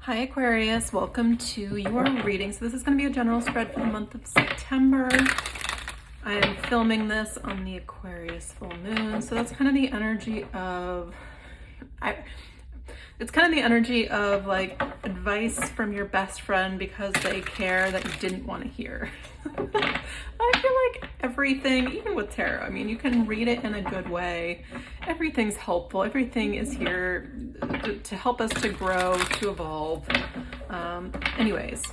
Hi Aquarius, welcome to your reading. So this is going to be a general spread for the month of September. I am filming this on the Aquarius full moon. So that's kind of the energy of, it's kind of the energy of like advice from your best friend because they care that you didn't want to hear. I feel like everything, even with tarot, I mean, you can read it in a good way. Everything's helpful. Everything is here to help us to grow, to evolve. Anyways,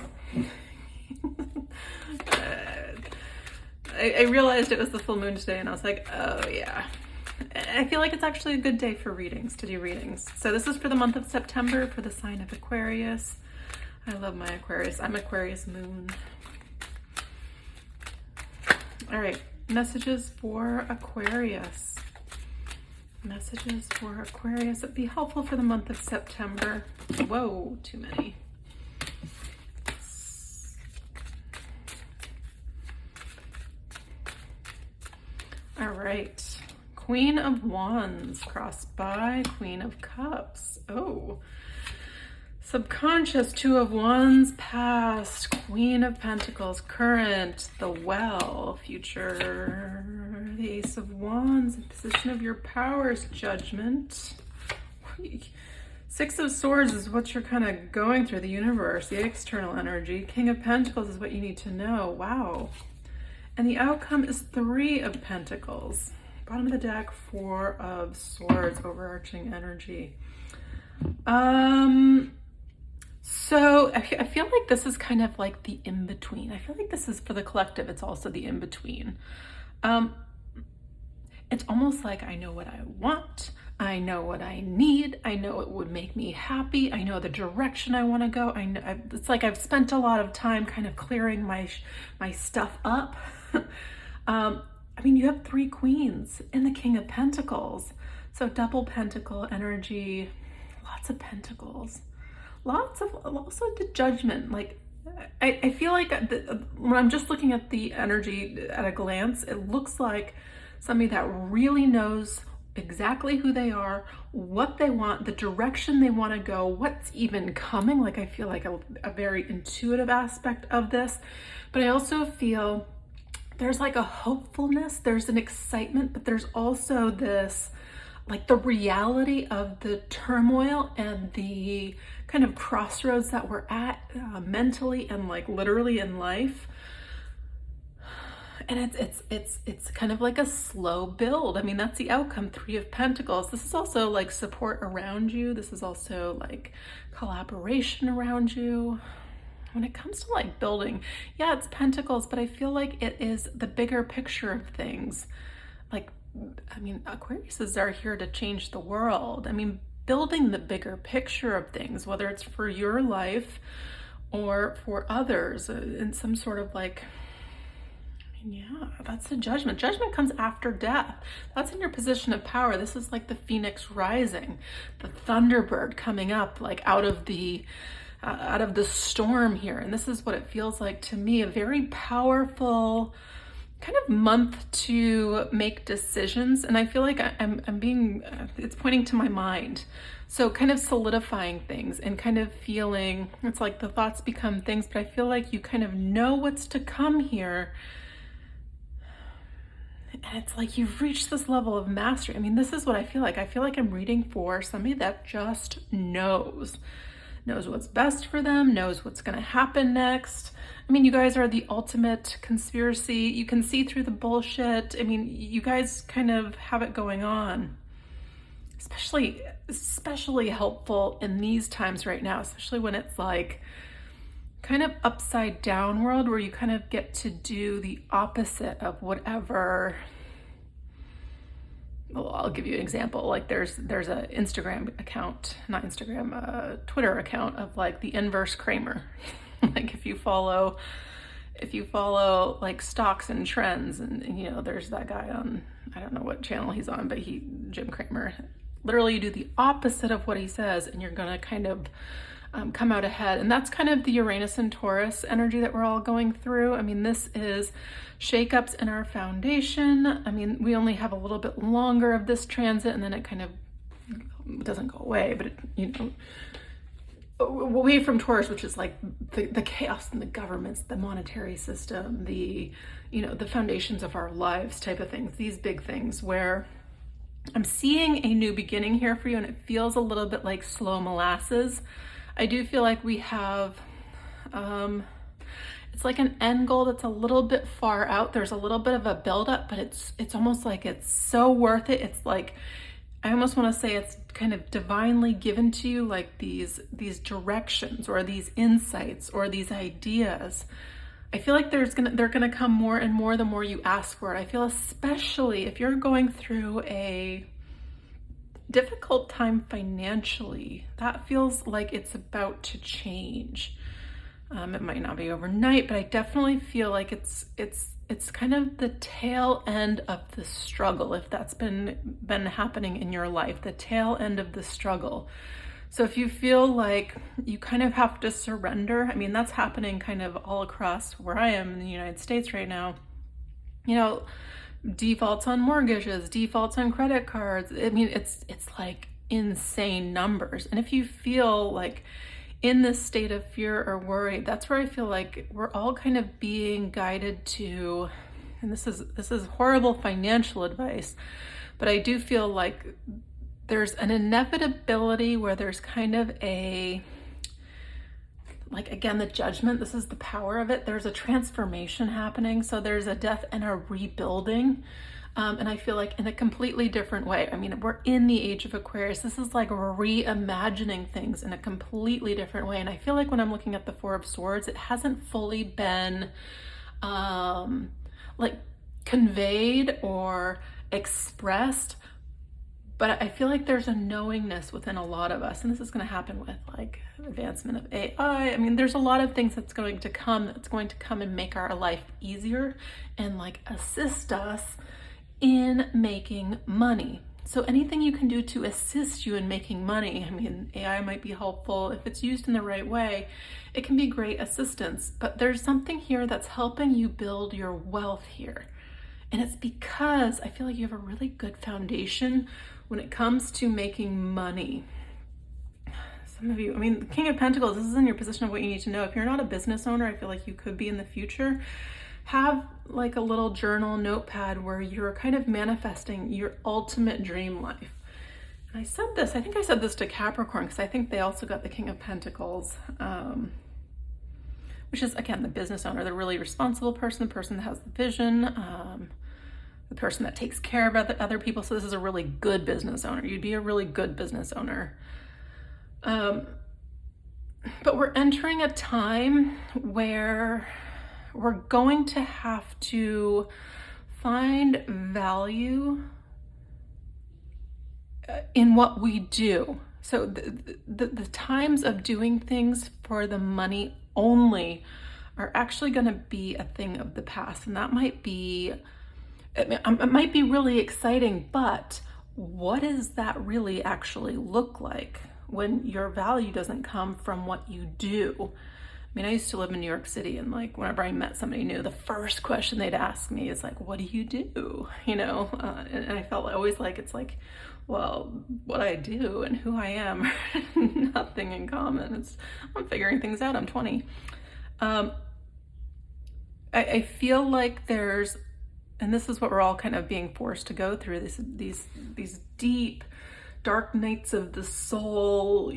I realized it was the full moon today and I was like, oh yeah. I feel like it's actually a good day for readings, to do readings. So this is for the month of September for the sign of Aquarius. I love my Aquarius. I'm Aquarius moon. All right, messages for Aquarius. Messages for Aquarius that be helpful for the month of September. Whoa, too many. All right, Queen of Wands crossed by Queen of Cups. Oh, subconscious, Two of Wands, past, Queen of Pentacles, current, the Well, future, the Ace of Wands, in position of your powers, Judgment. Six of Swords is what you're kind of going through, the universe, the external energy. King of Pentacles is what you need to know. Wow. And the outcome is Three of Pentacles. Bottom of the deck, Four of Swords, overarching energy. So I feel like this is kind of like the in-between. I feel like this is for the collective. It's also the in-between. It's almost like I know what I want. I know what I need. I know it would make me happy. I know the direction I want to go. It's like I've spent a lot of time kind of clearing my stuff up. I mean, you have three queens and the King of Pentacles. So double pentacle energy, lots of pentacles. Lots of, also the Judgment. Like, I feel like when I'm just looking at the energy at a glance, it looks like somebody that really knows exactly who they are, what they want, the direction they want to go, what's even coming. Like, I feel like a very intuitive aspect of this, but I also feel there's like a hopefulness, there's an excitement, but there's also this, like the reality of the turmoil and the kind of crossroads that we're at mentally and like literally in life. And it's kind of like a slow build. I mean, that's the outcome, Three of Pentacles. This is also like support around you. This is also like collaboration around you. When it comes to like building, yeah, it's pentacles, but I feel like it is the bigger picture of things. Like, I mean, Aquariuses are here to change the world. I mean, building the bigger picture of things, whether it's for your life or for others in some sort of like, yeah, that's the Judgment. Judgment comes after death. That's in your position of power. This is like the Phoenix rising, the Thunderbird coming up like out of the storm here. And this is what it feels like to me, a very powerful kind of month to make decisions. And I feel like I'm being, it's pointing to my mind. So kind of solidifying things and kind of feeling, it's like the thoughts become things, but I feel like you kind of know what's to come here. And it's like you've reached this level of mastery. I mean, this is what I feel like. I feel like I'm reading for somebody that just knows what's best for them, knows what's going to happen next. I mean, you guys are the ultimate conspiracy. You can see through the bullshit. I mean, you guys kind of have it going on. Especially helpful in these times right now, especially when it's like kind of upside down world where you kind of get to do the opposite of whatever. Well, I'll give you an example. Like there's a Instagram account, not Instagram, Twitter account of like the inverse Kramer. Like if you follow like stocks and trends and you know, there's that guy on, I don't know what channel he's on, but Jim Kramer, literally you do the opposite of what he says and you're gonna kind of come out ahead. And that's kind of the Uranus and Taurus energy that we're all going through. I mean, this is shakeups in our foundation. I mean, we only have a little bit longer of this transit and then it kind of doesn't go away, but it, you know, away from Taurus, which is like the chaos in the governments, the monetary system, the, the foundations of our lives type of things, these big things where I'm seeing a new beginning here for you, and it feels a little bit like slow molasses. I do feel like we have, it's like an end goal that's a little bit far out. There's a little bit of a buildup, but it's almost like it's so worth it. It's like, I almost want to say it's kind of divinely given to you, like these directions or these insights or these ideas. I feel like they're gonna come more and more the more you ask for it. I feel especially if you're going through a difficult time financially, that feels like it's about to change. It might not be overnight, but I definitely feel like it's kind of the tail end of the struggle, if that's been happening in your life, the tail end of the struggle. So if you feel like you kind of have to surrender, I mean, that's happening kind of all across where I am in the United States right now. Defaults on mortgages, defaults on credit cards. I mean, it's like insane numbers. And if you feel like in this state of fear or worry, that's where I feel like we're all kind of being guided to, and this is horrible financial advice, but I do feel like there's an inevitability where there's kind of again, the judgment, this is the power of it. There's a transformation happening. So there's a death and a rebuilding. And I feel like in a completely different way. I mean, we're in the age of Aquarius. This is like reimagining things in a completely different way. And I feel like when I'm looking at the Four of Swords, it hasn't fully been conveyed or expressed, but I feel like there's a knowingness within a lot of us. And this is going to happen with like advancement of AI. I mean, there's a lot of things that's going to come and make our life easier and like assist us in making money. So anything you can do to assist you in making money, I mean, AI might be helpful if it's used in the right way. It can be great assistance, but there's something here that's helping you build your wealth here. And it's because I feel like you have a really good foundation when it comes to making money. Some of you, I mean, the King of Pentacles, this is in your position of what you need to know. If you're not a business owner, I feel like you could be in the future. Have like a little journal notepad where you're kind of manifesting your ultimate dream life. And I think I said this to Capricorn, because I think they also got the King of Pentacles, which is, again, the business owner, the really responsible person, the person that has the vision, the person that takes care of other people. So this is a really good business owner. You'd be a really good business owner. But we're entering a time where we're going to have to find value in what we do. So the times of doing things for the money only are actually going to be a thing of the past. And that might be, it might be really exciting, but what does that really actually look like when your value doesn't come from what you do? I mean, I used to live in New York City, and like whenever I met somebody new, the first question they'd ask me is like, what do you do? And I felt always like, it's like, well, what I do and who I am are nothing in common. I'm figuring things out. I'm 20. I feel like there's, and this is what we're all kind of being forced to go through, these deep, dark nights of the soul,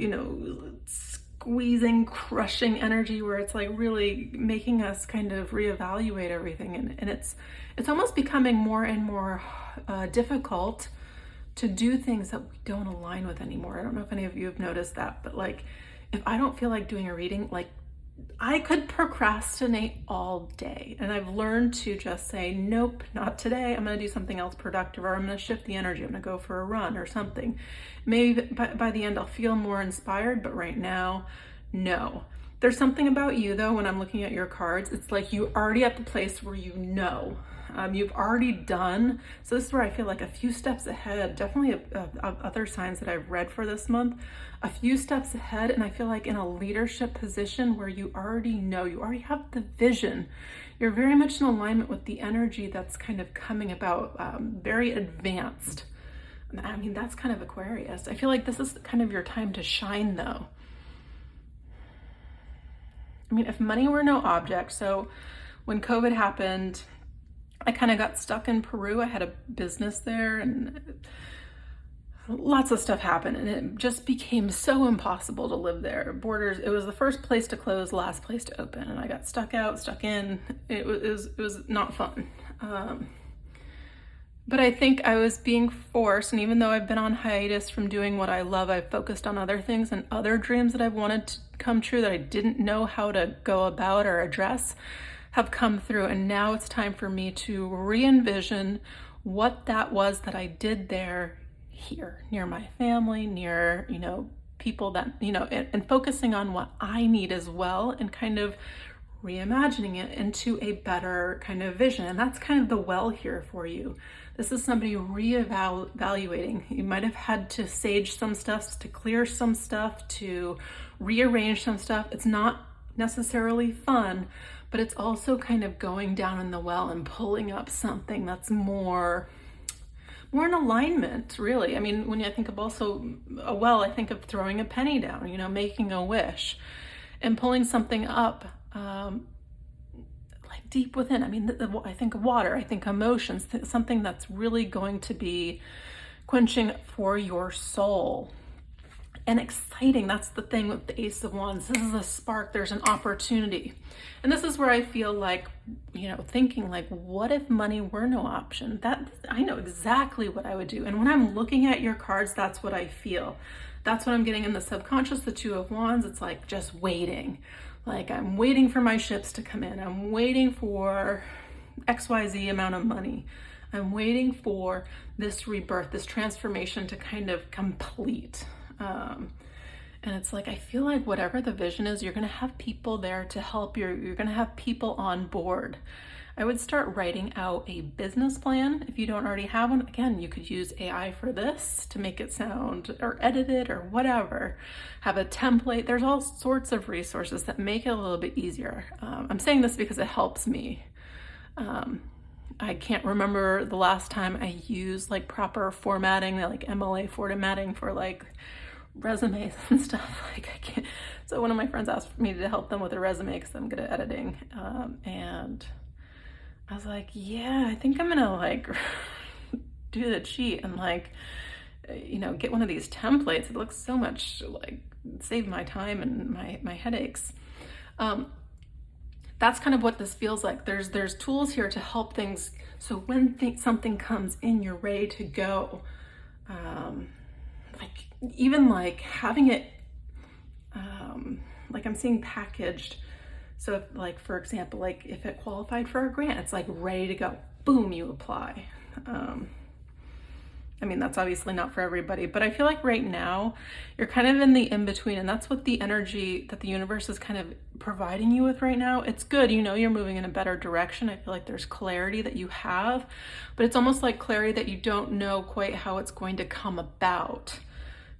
squeezing, crushing energy where it's like really making us kind of reevaluate everything. And it's almost becoming more and more difficult to do things that we don't align with anymore. I don't know if any of you have noticed that, but like, if I don't feel like doing a reading, like I could procrastinate all day. And I've learned to just say, nope, not today. I'm going to do something else productive, or I'm going to shift the energy. I'm going to go for a run or something. Maybe by the end I'll feel more inspired, but right now, no. There's something about you though, when I'm looking at your cards, it's like you're already at the place where you've already done. So this is where I feel like a few steps ahead, definitely of other signs that I've read for this month, a few steps ahead. And I feel like in a leadership position where you already know, you already have the vision. You're very much in alignment with the energy that's kind of coming about, very advanced. I mean, that's kind of Aquarius. I feel like this is kind of your time to shine though. I mean, if money were no object, so when COVID happened, I kind of got stuck in Peru. I had a business there and lots of stuff happened, and it just became so impossible to live there. Borders, it was the first place to close, last place to open, and I got stuck out, stuck in. It was not fun. But I think I was being forced, and even though I've been on hiatus from doing what I love, I've focused on other things and other dreams that I've wanted to come true that I didn't know how to go about or address have come through. And now it's time for me to re-envision what that was that I did there, here, near my family, near, people that, and focusing on what I need as well, and kind of reimagining it into a better kind of vision. And that's kind of the well here for you. This is somebody reevaluating. You might have had to sage some stuff, to clear some stuff, to rearrange some stuff. It's not necessarily fun, but it's also kind of going down in the well and pulling up something that's more in alignment, really. I mean, when I think of also a well, I think of throwing a penny down, making a wish and pulling something up, like deep within. I mean, I think of water, I think emotions, something that's really going to be quenching for your soul and exciting. That's the thing with the Ace of Wands. This is a spark, there's an opportunity. And this is where I feel like, thinking like, what if money were no option? That I know exactly what I would do. And when I'm looking at your cards, that's what I feel. That's what I'm getting in the subconscious, the Two of Wands. It's like just waiting. Like I'm waiting for my ships to come in. I'm waiting for XYZ amount of money. I'm waiting for this rebirth, this transformation to kind of complete. And it's like, I feel like whatever the vision is, you're going to have people there to help you. You're going to have people on board. I would start writing out a business plan. If you don't already have one, again, you could use AI for this to make it sound, or edit it or whatever. Have a template. There's all sorts of resources that make it a little bit easier. I'm saying this because it helps me. I can't remember the last time I used like proper formatting, like MLA formatting for like resumes and stuff. Like I can't. So one of my friends asked me to help them with a resume because I'm good at editing. And I was like, yeah, I think I'm gonna like do the cheat and like, get one of these templates. It looks so much like save my time and my headaches. That's kind of what this feels like. There's tools here to help things. So when something comes in, you're ready to go. Even like having it, like I'm seeing packaged. So if, like, for example, like if it qualified for a grant, it's like ready to go. Boom, you apply. I mean, that's obviously not for everybody, but I feel like right now you're kind of in the in-between, and that's what the energy that the universe is kind of providing you with right now. It's good, you're moving in a better direction. I feel like there's clarity that you have, but it's almost like clarity that you don't know quite how it's going to come about.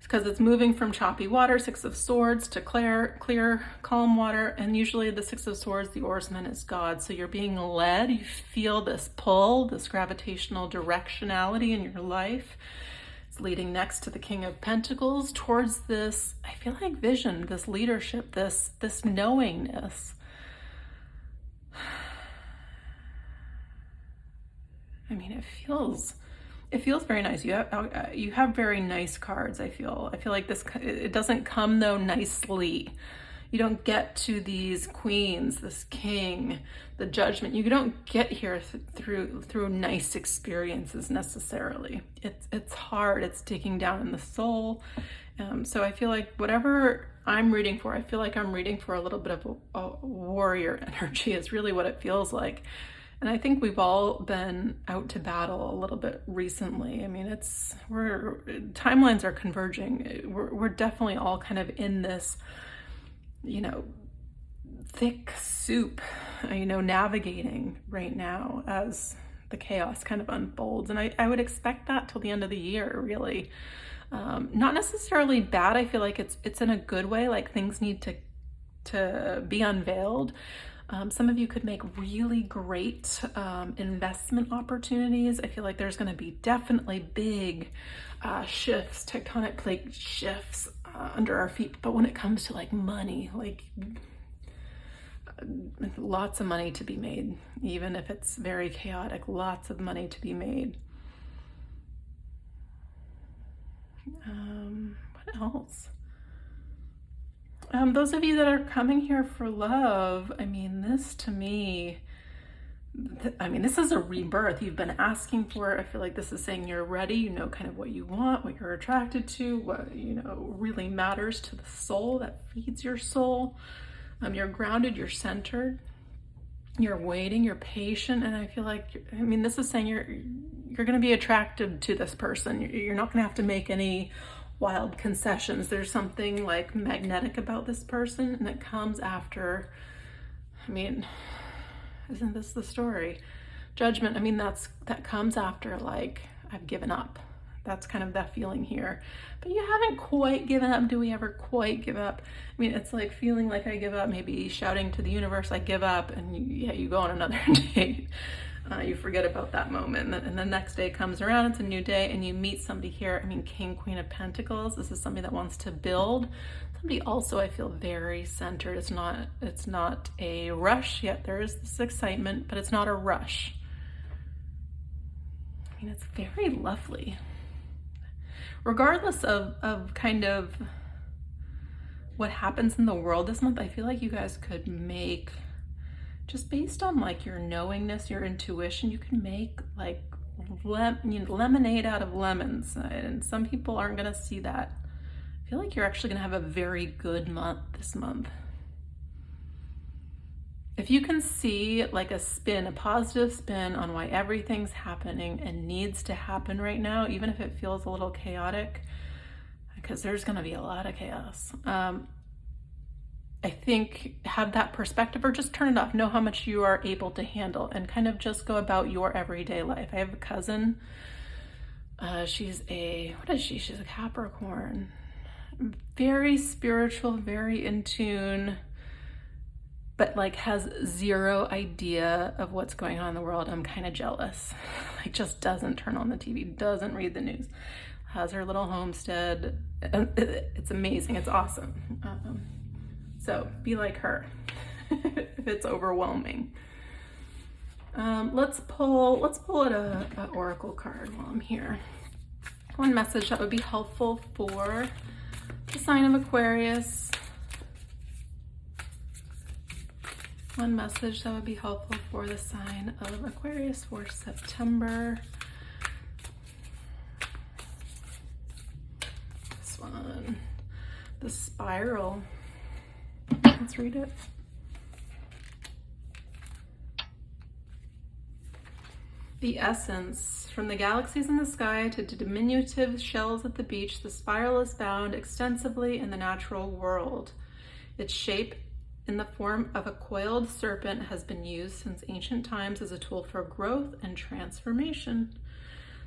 Because it's moving from choppy water, Six of Swords, to clear, calm water. And usually the Six of Swords, the oarsman is God. So you're being led. You feel this pull, this gravitational directionality in your life. It's leading next to the King of Pentacles towards this, I feel like vision, this leadership, this knowingness. I mean, it feels very nice. You have very nice cards. I feel like this, it doesn't come though nicely. You don't get to these queens, this king, the judgment. You don't get here through nice experiences necessarily. It's hard. It's digging down in the soul. So I feel like whatever I'm reading for, I feel like I'm reading for a little bit of a warrior energy is really what it feels like. And I think we've all been out to battle a little bit recently. I mean, timelines are converging. We're definitely all kind of in this, thick soup, navigating right now as the chaos kind of unfolds. And I would expect that till the end of the year, really. Not necessarily bad. I feel like it's in a good way. Like things need to be unveiled. Some of you could make really great investment opportunities. I feel like there's going to be definitely big shifts, tectonic plate shifts under our feet. But when it comes to like money, like lots of money to be made, even if it's very chaotic, lots of money to be made. What else? Those of you that are coming here for love, I mean, this to me, this is a rebirth. You've been asking for it. I feel like this is saying you're ready. You know kind of what you want, what you're attracted to, what, really matters to the soul, that feeds your soul. You're grounded, you're centered, you're waiting, you're patient. And I feel like, this is saying you're going to be attracted to this person. You're not going to have to make any wild concessions. There's something like magnetic about this person, and it comes after, isn't this the story? Judgment, that comes after, like, I've given up. That's kind of that feeling here. But you haven't quite given up. Do we ever quite give up? It's like feeling like I give up, maybe shouting to the universe, I give up, and you go on another date. You forget about that moment, and the next day comes around, it's a new day, and you meet somebody here. King, Queen of Pentacles. This is somebody that wants to build. Somebody also, I feel, very centered. It's not a rush yet. There is this excitement, but it's not a rush. It's very lovely. Regardless of kind of what happens in the world this month, I feel like you guys could make, just based on like your knowingness, your intuition, you can make like lemonade out of lemons. And some people aren't going to see that. I feel like you're actually going to have a very good month this month. If you can see like a positive spin on why everything's happening and needs to happen right now, even if it feels a little chaotic, because there's going to be a lot of chaos. I think have that perspective, or just turn it off. Know how much you are able to handle and kind of just go about your everyday life. I have a cousin. She's a Capricorn. Very spiritual, very in tune, but like has zero idea of what's going on in the world. I'm kind of jealous. Like just doesn't turn on the TV, doesn't read the news, has her little homestead. It's amazing. It's awesome. So be like her if it's overwhelming. Let's pull an oracle card while I'm here. One message that would be helpful for the sign of Aquarius. One message that would be helpful for the sign of Aquarius for September. This one, the spiral. Let's read it. The essence. From the galaxies in the sky to diminutive shells at the beach, the spiral is found extensively in the natural world. Its shape in the form of a coiled serpent has been used since ancient times as a tool for growth and transformation.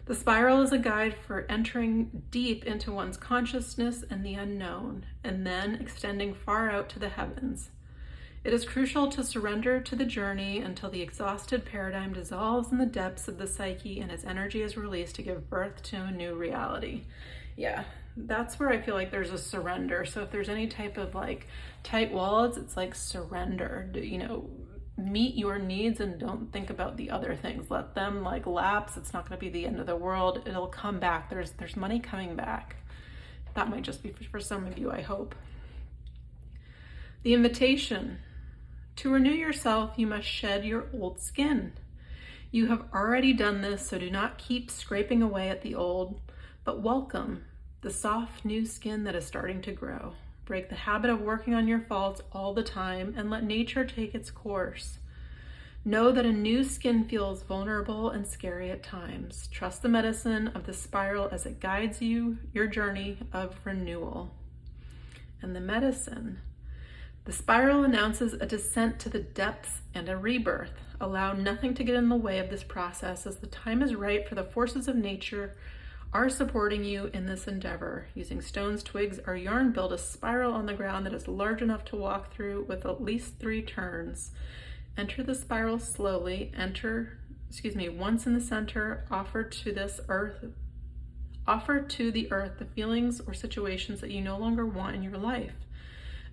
The spiral is a guide for entering deep into one's consciousness and the unknown, and then extending far out to the heavens. It is crucial to surrender to the journey until the exhausted paradigm dissolves in the depths of the psyche and its energy is released to give birth to a new reality. Yeah, that's where I feel like there's a surrender. So if there's any type of like tight walls, it's like surrender. Meet your needs and don't think about the other things. Let them like lapse. It's not going to be the end of the world. It'll come back. There's money coming back. That might just be for some of you, I hope. The invitation. To renew yourself, you must shed your old skin. You have already done this, so do not keep scraping away at the old, but welcome the soft new skin that is starting to grow. Break the habit of working on your faults all the time and let nature take its course. Know that a new skin feels vulnerable and scary at times. Trust the medicine of the spiral as it guides you, your journey of renewal. And the medicine. The spiral announces a descent to the depths and a rebirth. Allow nothing to get in the way of this process, as the time is right for the forces of nature are supporting you in this endeavor. Using stones, twigs, or yarn, build a spiral on the ground that is large enough to walk through with at least 3 turns. Enter the spiral slowly. Once in the center, offer to the earth the feelings or situations that you no longer want in your life.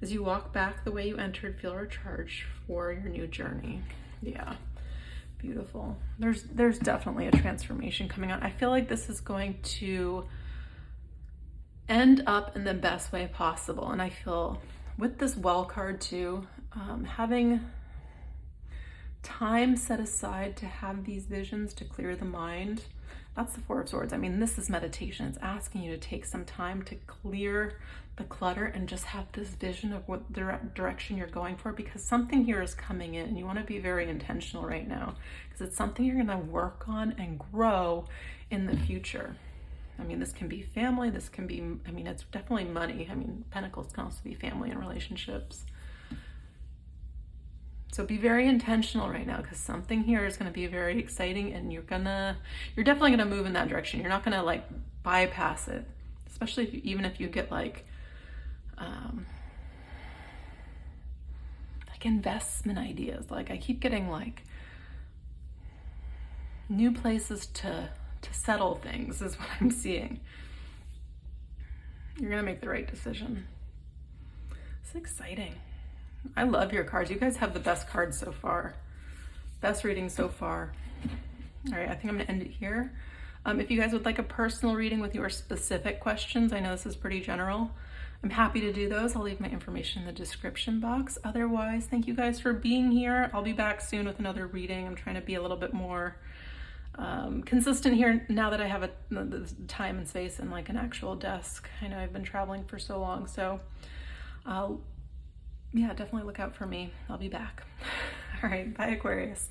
As you walk back the way you entered, feel recharged for your new journey. Yeah, beautiful. There's definitely a transformation coming on. I feel like this is going to end up in the best way possible. And I feel with this well card too, having time set aside to have these visions, to clear the mind. That's the Four of Swords. I mean, this is meditation. It's asking you to take some time to clear the clutter and just have this vision of what direction you're going for, because something here is coming in and you want to be very intentional right now, because it's something you're going to work on and grow in the future. I mean, this can be family, this can be, I mean, it's definitely money. I mean, Pentacles can also be family and relationships. So be very intentional right now, because something here is going to be very exciting, and you're definitely going to move in that direction. You're not going to like bypass it, especially if even if you get like investment ideas. Like I keep getting like new places to settle things is what I'm seeing. You're going to make the right decision. It's exciting. I love your cards. You guys have the best cards so far. Best reading so far. All right, I think I'm going to end it here. If you guys would like a personal reading with your specific questions, I know this is pretty general, I'm happy to do those. I'll leave my information in the description box. Otherwise, thank you guys for being here. I'll be back soon with another reading. I'm trying to be a little bit more consistent here now that I have the time and space and like an actual desk. I know I've been traveling for so long, so yeah, definitely look out for me. I'll be back. All right, bye Aquarius.